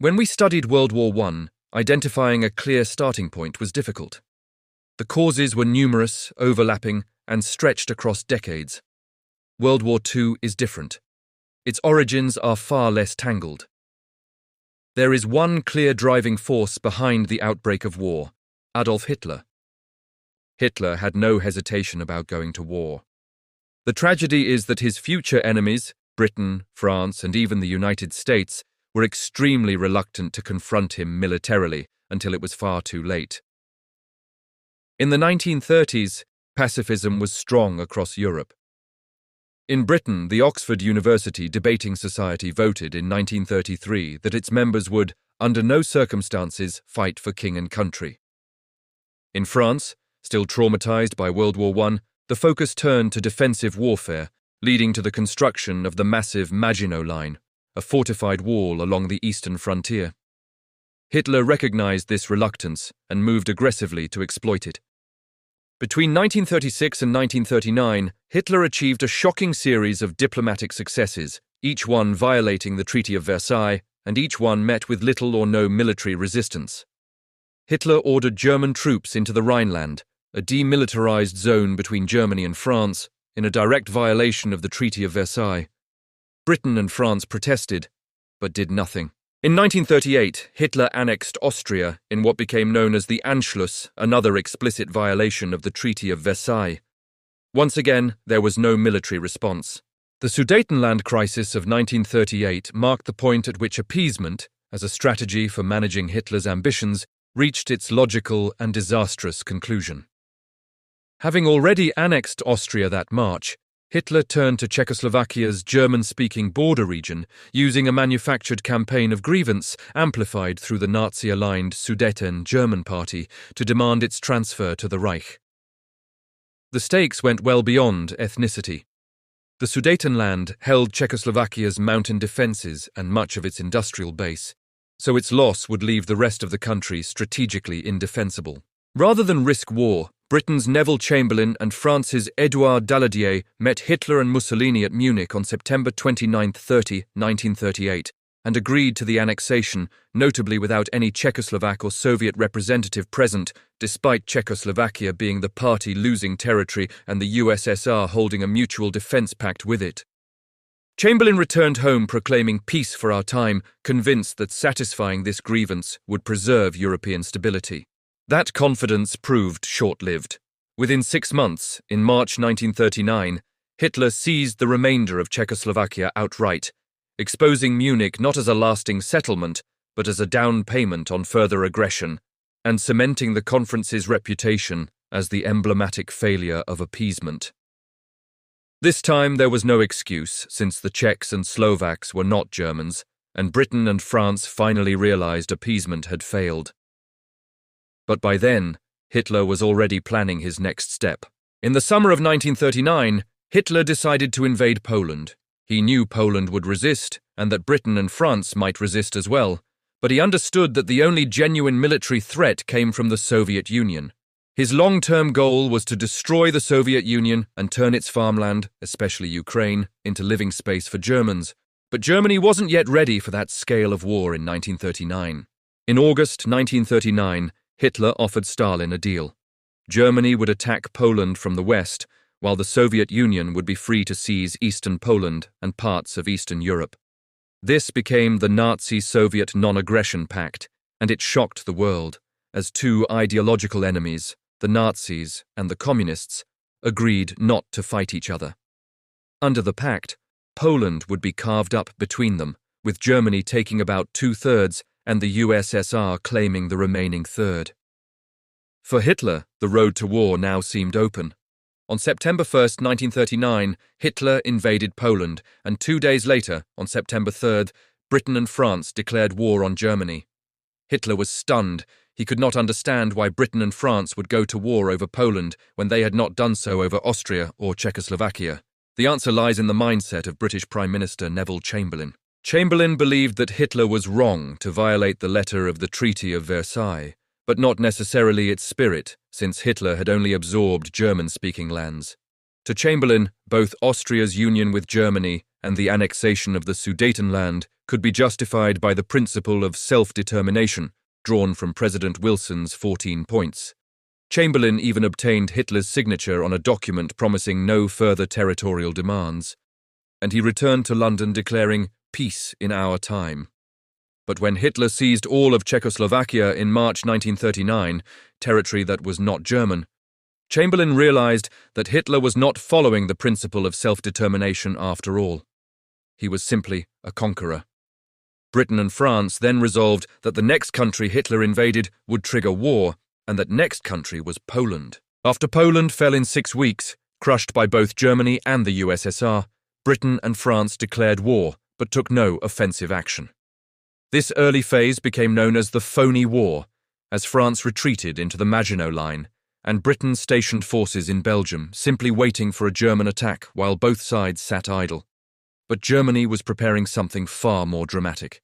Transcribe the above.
When we studied World War I, identifying a clear starting point was difficult. The causes were numerous, overlapping, and stretched across decades. World War II is different. Its origins are far less tangled. There is one clear driving force behind the outbreak of war: Adolf Hitler. Hitler had no hesitation about going to war. The tragedy is that his future enemies, Britain, France, and even the United States, were extremely reluctant to confront him militarily until it was far too late. In the 1930s, pacifism was strong across Europe. In Britain, the Oxford University Debating Society voted in 1933 that its members would, under no circumstances, fight for king and country. In France, still traumatized by World War I, the focus turned to defensive warfare, leading to the construction of the massive Maginot Line, a fortified wall along the eastern frontier. Hitler recognized this reluctance and moved aggressively to exploit it. Between 1936 and 1939, Hitler achieved a shocking series of diplomatic successes, each one violating the Treaty of Versailles, and each one met with little or no military resistance. Hitler ordered German troops into the Rhineland, a demilitarized zone between Germany and France, in a direct violation of the Treaty of Versailles. Britain and France protested, but did nothing. In 1938, Hitler annexed Austria in what became known as the Anschluss, another explicit violation of the Treaty of Versailles. Once again, there was no military response. The Sudetenland crisis of 1938 marked the point at which appeasement, as a strategy for managing Hitler's ambitions, reached its logical and disastrous conclusion. Having already annexed Austria that March, Hitler turned to Czechoslovakia's German-speaking border region, using a manufactured campaign of grievance amplified through the Nazi-aligned Sudeten German Party to demand its transfer to the Reich. The stakes went well beyond ethnicity. The Sudetenland held Czechoslovakia's mountain defences and much of its industrial base, so its loss would leave the rest of the country strategically indefensible. Rather than risk war, Britain's Neville Chamberlain and France's Édouard Daladier met Hitler and Mussolini at Munich on September 29–30, 1938, and agreed to the annexation, notably without any Czechoslovak or Soviet representative present, despite Czechoslovakia being the party losing territory and the USSR holding a mutual defence pact with it. Chamberlain returned home proclaiming peace for our time, convinced that satisfying this grievance would preserve European stability. That confidence proved short-lived. Within 6 months, in March 1939, Hitler seized the remainder of Czechoslovakia outright, exposing Munich not as a lasting settlement, but as a down payment on further aggression, and cementing the conference's reputation as the emblematic failure of appeasement. This time there was no excuse, since the Czechs and Slovaks were not Germans, and Britain and France finally realized appeasement had failed. But by then, Hitler was already planning his next step. In the summer of 1939, Hitler decided to invade Poland. He knew Poland would resist, and that Britain and France might resist as well, but he understood that the only genuine military threat came from the Soviet Union. His long-term goal was to destroy the Soviet Union and turn its farmland, especially Ukraine, into living space for Germans. But Germany wasn't yet ready for that scale of war in 1939. In August 1939, Hitler offered Stalin a deal. Germany would attack Poland from the west, while the Soviet Union would be free to seize eastern Poland and parts of Eastern Europe. This became the Nazi-Soviet non-aggression pact, and it shocked the world, as two ideological enemies, the Nazis and the Communists, agreed not to fight each other. Under the pact, Poland would be carved up between them, with Germany taking about 2/3 and the USSR claiming the remaining third. For Hitler, the road to war now seemed open. On September 1, 1939, Hitler invaded Poland, and 2 days later, on September 3rd, Britain and France declared war on Germany. Hitler was stunned. He could not understand why Britain and France would go to war over Poland when they had not done so over Austria or Czechoslovakia. The answer lies in the mindset of British Prime Minister Neville Chamberlain. Chamberlain believed that Hitler was wrong to violate the letter of the Treaty of Versailles, but not necessarily its spirit, since Hitler had only absorbed German-speaking lands. To Chamberlain, both Austria's union with Germany and the annexation of the Sudetenland could be justified by the principle of self-determination drawn from President Wilson's 14 points. Chamberlain even obtained Hitler's signature on a document promising no further territorial demands, and he returned to London declaring peace in our time. But when Hitler seized all of Czechoslovakia in March 1939, territory that was not German, Chamberlain realized that Hitler was not following the principle of self-determination after all. He was simply a conqueror. Britain and France then resolved that the next country Hitler invaded would trigger war, and that next country was Poland. After Poland fell in 6 weeks, crushed by both Germany and the USSR, Britain and France declared war, but took no offensive action. This early phase became known as the Phony War, as France retreated into the Maginot Line, and Britain stationed forces in Belgium, simply waiting for a German attack while both sides sat idle. But Germany was preparing something far more dramatic.